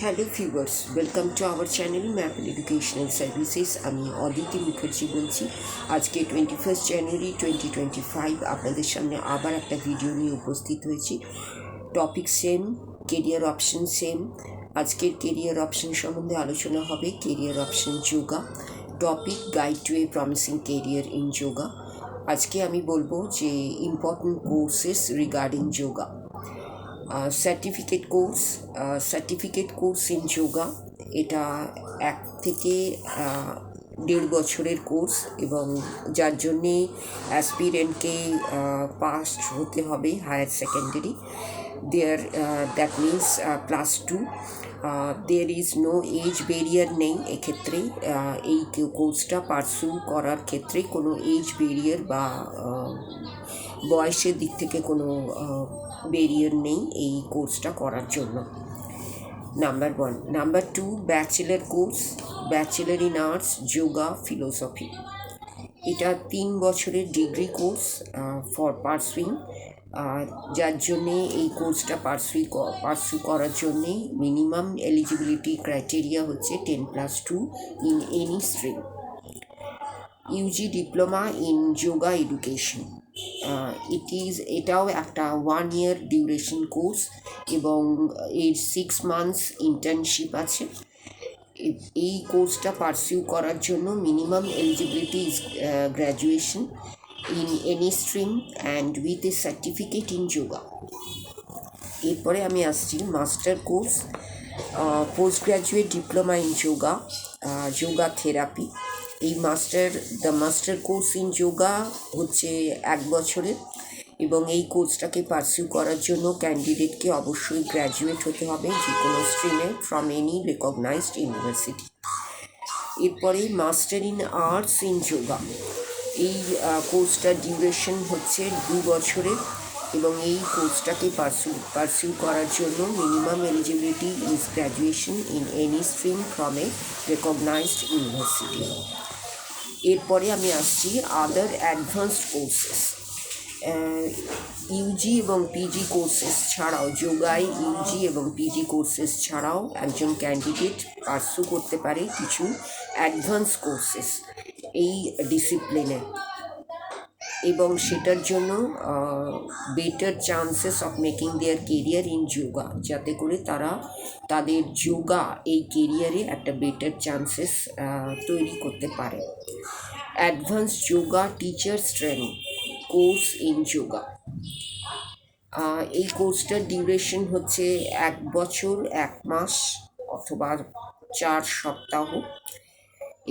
Hello viewers, welcome to our channel maple educational services. আমি অদিতি মুখার্জি বলছি। আজকে 21 জানুয়ারি 2025 আপনাদের সামনে আবার একটা ভিডিও নিয়ে উপস্থিত হয়েছি। Topic same, career option same. আজকের কেরিয়ার অপশন সম্বন্ধে আলোচনা হবে। Career option yoga. Topic guide to A promising career in yoga. আজকে আমি বলবো যে important courses regarding yoga. Certificate course in yoga, এটা 1 থেকে 1.5 বছরের কোর্স এবং যার জন্যে অ্যাসপিরেন্টকে পাস হতে হবে higher secondary. That means +2। There is no age barrier নেই এক্ষেত্রে। এই কোর্সটা পারসু করার ক্ষেত্রে কোনো এজ ব্যারিয়ার বা বয়সের দিক থেকে কোনো ব্যারিয়ার নেই এই কোর্সটা করার জন্য। Number 1। Number 2, bachelor course, bachelor in arts yoga philosophy. এটা 3 বছরের ডিগ্রি কোর্স ফর পারসুইং। যার জন্যে এই কোর্সটা পারসু করার জন্যে মিনিমাম এলিজিবিলিটি ক্রাইটেরিয়া হচ্ছে 10+2 in any stream. UG diploma in yoga education. এটাও একটা 1 ইয়ার ডিউরেশন কোর্স এবং এর 6 মান্থস ইন্টার্নশিপ আছে। এই কোর্সটা পারসিউ করার জন্য minimum eligibility is graduation in any stream and with A certificate in yoga. এরপরে আমি আসছি master course, post graduate diploma in yoga, yoga therapy. এই মাস্টার কোর্স ইন যোগা হচ্ছে 1 বছরের এবং এই কোর্সটাকে পারসিউ করার জন্য ক্যান্ডিডেটকে অবশ্যই গ্র্যাজুয়েট হতে হবে যে কোনো স্ট্রিমে ফ্রম এনি রেকগনাইজড ইউনিভার্সিটি। এরপরে master in arts in yoga. এই কোর্সটার ডিউরেশন হচ্ছে 2 বছরের এবং এই কোর্সটাকে পারসিউ করার জন্য minimum eligibility is graduation in any stream from a recognized university. এরপরে আমি আসছি আদার অ্যাডভান্সড কোর্সেস। ইউজি এবং পিজি কোর্সেস ছাড়াও যোগায় ইউজি এবং পিজি কোর্সেস ছাড়াও একজন ক্যান্ডিডেট পারসু করতে পারে কিছু অ্যাডভান্স কোর্সেস এই ডিসিপ্লিনে এবং সেটার জন্য better chances of making their career in yoga, যাতে করে তারা তাদের যোগা এই কেরিয়ারে একটা বেটার চান্সেস তৈরি করতে পারে। Advance yoga teachers training course in yoga. এই কোর্সটার ডিউরেশন হচ্ছে 1 বছর 1 মাস অথবা 4 সপ্তাহ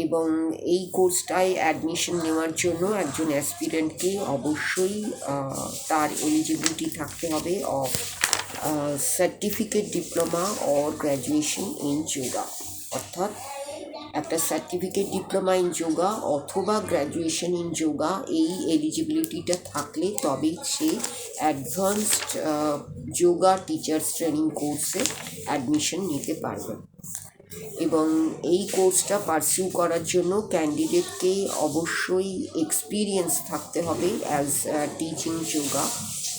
এবং এই কোর্সটায় অ্যাডমিশন নেওয়ার জন্য একজন অ্যাসপিরেন্টকে অবশ্যই তার এলিজিবিলিটি থাকতে হবে of certificate diploma or graduation in yoga, অর্থাৎ একটা সার্টিফিকেট ডিপ্লোমা ইন যোগা অথবা গ্র্যাজুয়েশন ইন যোগা এই এলিজিবিলিটিটা থাকলে তবেই সে অ্যাডভান্সড যোগা টিচার্স ট্রেনিং কোর্সে অ্যাডমিশন নিতে পারবে। এবং এই কোর্সটা পারসিউ করার জন্য ক্যান্ডিডেটকে অবশ্যই এক্সপিরিয়েন্স থাকতে হবে as teaching yoga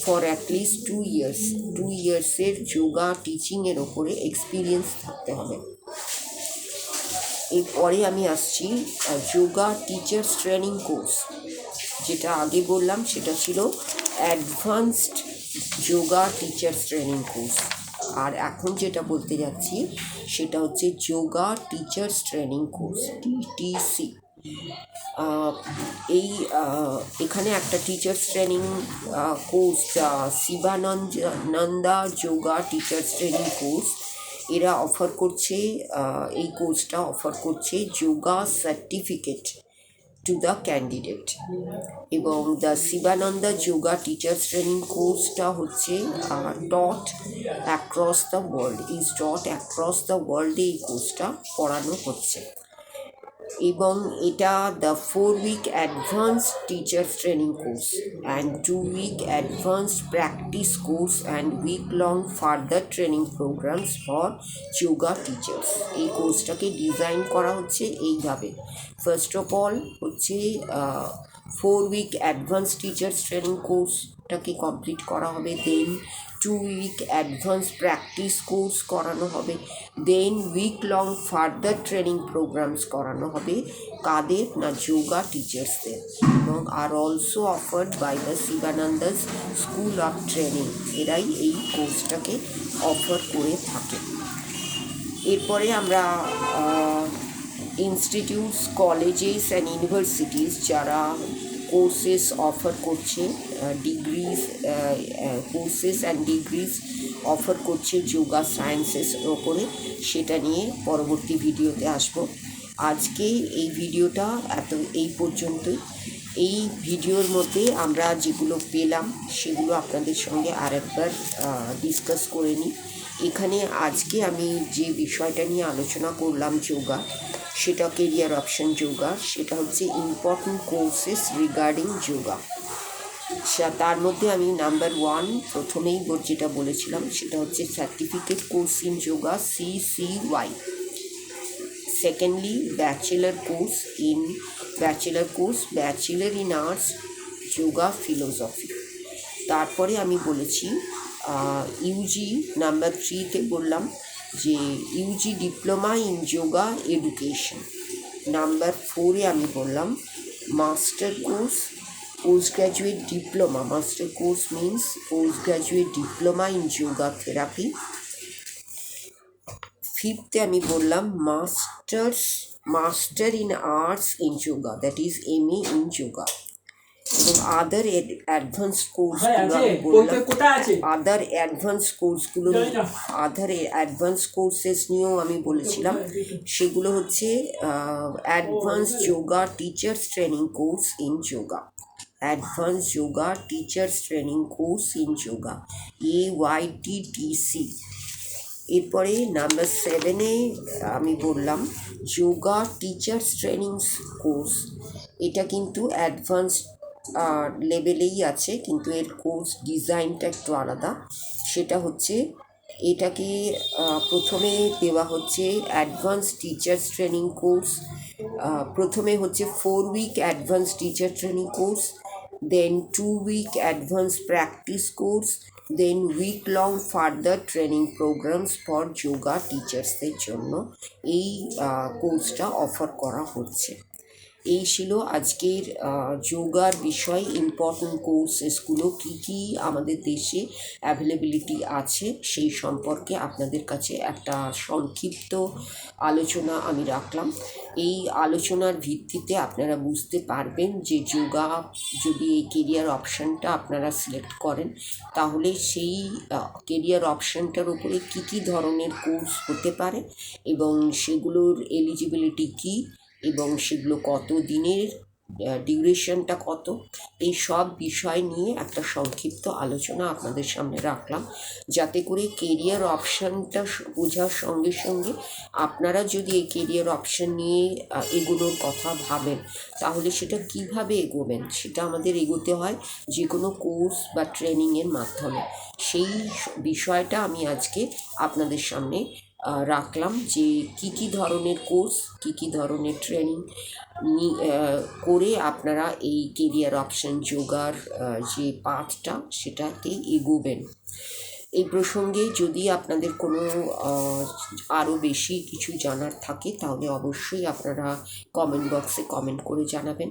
for at least 2 years. 2 ইয়ার্সের যোগা টিচিংয়ের ওপরে এক্সপিরিয়েন্স থাকতে হবে। এরপরে আমি আসছি যোগা টিচার্স ট্রেনিং কোর্স। যেটা আগে বললাম সেটা ছিল advanced yoga teachers training course, আর এখন যেটা বলতে যাচ্ছি সেটা হচ্ছে yoga teachers training course TTC। এখানে একটা teachers training course Shivananda yoga teachers training course এরা অফার করছে। এই কোর্সটা অফার করছে yoga certificate to the candidate এবং the Shivananda yoga teachers training কোর্সটা হচ্ছে টট অ্যাক্রস দ্য ওয়ার্ল্ডে এই কোর্সটা পড়ানো হচ্ছে এবং এটা the 4-week advance teachers training course and 2-week advance practice course and week-long further training programmes for yoga teachers. এই কোর্সটাকে ডিজাইন করা হচ্ছে এইভাবে। ফার্স্ট অফ অল হচ্ছে 4-week advance teachers training course কোর্সটাকে কমপ্লিট করা হবে, then 2 week advance practice course করানো হবে, then week long further training programmes করানো হবে। কাদের না, যোগা টিচার্সদের, এবং আর also offered by the Shivananda's school of training, এরাই এই কোর্সটাকে অফার করে থাকে। এরপরে আমরা ইনস্টিটিউটস, কলেজেস অ্যান্ড ইউনিভার্সিটিস যারা কোর্সেস অফার করছে, degrees courses and degrees offer করছে যোগা সায়েন্সেস ওপরে, সেটা নিয়ে পরবর্তী ভিডিওতে আসবো। আজকে এই ভিডিওটা এই পর্যন্তই। এই ভিডিওর মধ্যে আমরা যেগুলো পেলাম সেগুলো আপনাদের সঙ্গে আরেকবার ডিসকাস করে নিই। এখানে আজকে আমি যে বিষয়টা নিয়ে আলোচনা করলাম যোগা, সেটা কেরিয়ার অপশন যোগা, সেটা হচ্ছে ইম্পর্টেন্ট কোর্সেস রিগার্ডিং যোগা। তার মধ্যে আমি নাম্বার 1 প্রথমেই যেটা বলেছিলাম সেটা হচ্ছে certificate course in yoga CCY। Secondly bachelor in arts yoga philosophy. তারপরে আমি বলেছি ইউজি নাম্বার 3তে বললাম যে UG diploma in yoga education. Number 4-এ আমি বললাম master course post graduate diploma, master course means post graduate diploma in yoga therapy. 5th আমি বললাম master in arts in yoga, that is MA in yoga. এবং other advance কোর্সগুলো আমি বললাম, আদার advance courses নিয়েও আমি বলেছিলাম। সেগুলো হচ্ছে advance yoga teachers training course in yoga, advance yoga teachers training course in yoga, AYTTC। এরপরে নাম্বার 7-এ আমি বললাম যোগা টিচার্স ট্রেনিং কোর্স। এটা কিন্তু অ্যাডভান্স লেভেলেই আছে, কিন্তু এর কোর্স ডিজাইনটা একটু আলাদা। সেটা হচ্ছে এটাকে প্রথমে দেওয়া হচ্ছে অ্যাডভান্স টিচার্স ট্রেনিং কোর্স। প্রথমে হচ্ছে 4 week advance teacher training course, then 2 week advance practice course, then week long further training programmes for yoga টিচার্সদের জন্য এই কোর্সটা অফার করা হচ্ছে। এই ছিল আজকের যোগার বিষয়, ইম্পর্টেন্ট কোর্সেসগুলো কী কী আমাদের দেশে অ্যাভেলেবিলিটি আছে সেই সম্পর্কে আপনাদের কাছে একটা সংক্ষিপ্ত আলোচনা আমি রাখলাম। এই আলোচনার ভিত্তিতে আপনারা বুঝতে পারবেন যে যোগা যদি এই কেরিয়ার অপশানটা আপনারা সিলেক্ট করেন, তাহলে সেই কেরিয়ার অপশানটার উপরে কী কী ধরনের কোর্স হতে পারে এবং সেগুলোর এলিজিবিলিটি কী এবং সেগুলো কত দিনের, ডিউরেশনটা কত, এই সব বিষয় নিয়ে একটা সংক্ষিপ্ত আলোচনা আপনাদের সামনে রাখলাম, যাতে করে কেরিয়ার অপশানটা বোঝার সঙ্গে সঙ্গে আপনারা যদি এই কেরিয়ার অপশান নিয়ে এগোনোর কথা ভাবেন, তাহলে সেটা কিভাবে এগোবেন, সেটা আমাদের এগোতে হয় যে কোনো কোর্স বা ট্রেনিংয়ের মাধ্যমে। সেই বিষয়টা আমি আজকে আপনাদের সামনে রাখলাম, যে কী কী ধরনের কোর্স, কী কী ধরনের ট্রেনিং করে আপনারা এই কেরিয়ার অপশন যোগার যে পাথটা সেটাতে এগোবেন। এই প্রসঙ্গে যদি আপনাদের কোনো আরও বেশি কিছু জানার থাকে, তাহলে অবশ্যই আপনারা কমেন্ট বক্সে কমেন্ট করে জানাবেন।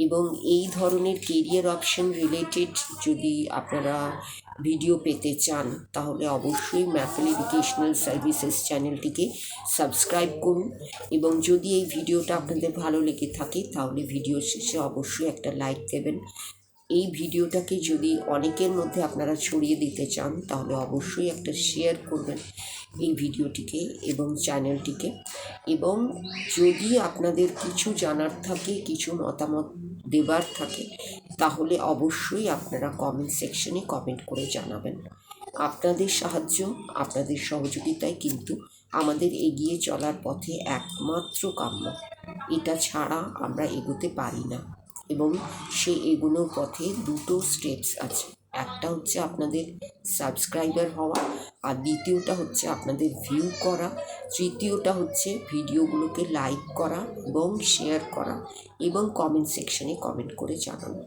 এবং এই ধরনের কেরিয়ার অপশন রিলেটেড যদি আপনারা ভিডিও পেতে চান, তাহলে অবশ্যই ম্যাপল এডুকেশনাল সার্ভিসেস চ্যানেলটিকে সাবস্ক্রাইব করুন। এবং যদি এই ভিডিওটা আপনাদের ভালো লেগে থাকে, তাহলে ভিডিও শেষে অবশ্যই একটা লাইক দেবেন। এই ভিডিওটাকে যদি অনেকের মধ্যে আপনারা ছড়িয়ে দিতে চান, তাহলে অবশ্যই একটা শেয়ার করবেন এই ভিডিওটিকে এবং চ্যানেলটিকে। এবং যদি আপনাদের কিছু জানার থাকে, কিছু মতামত দেবার থাকে, তাহলে অবশ্যই আপনারা কমেন্ট সেকশনে কমেন্ট করে জানাবেন। আপনাদের সাহায্য, আপনাদের সহযোগিতায় কিন্তু আমাদের এগিয়ে চলার পথে একমাত্র কাম্য। এটা ছাড়া আমরা এগোতে পারি না। এবং সেই এগোনোর পথে দুটো স্টেপস আছে, একটা হচ্ছে আপনাদের সাবস্ক্রাইবার হওয়া, আর দ্বিতীয়টা হচ্ছে আপনাদের ভিউ করা, তৃতীয়টা হচ্ছে ভিডিওগুলোকে লাইক করা এবং শেয়ার করা এবং কমেন্ট সেকশনে কমেন্ট করে জানানো।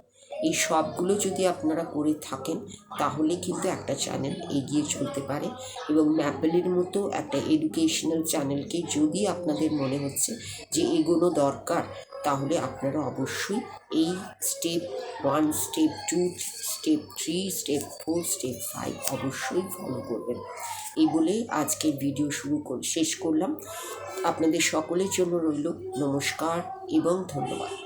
এই সবগুলো যদি আপনারা করে থাকেন তাহলে কিন্তু একটা চ্যানেল এগিয়ে চলতে পারে। এবং ম্যাপেলের মতো একটা এডুকেশনাল চ্যানেলকে যদি আপনাদের মনে হচ্ছে যে এগোনো দরকার, তাহলে আপনারা অবশ্যই এই step 1, step 2, step 3, step 4, step 5 অবশ্যই ফলো করবেন। এই বলে আজকের ভিডিও শেষ করলাম। আপনাদের সকলের জন্য রইল নমস্কার এবং ধন্যবাদ।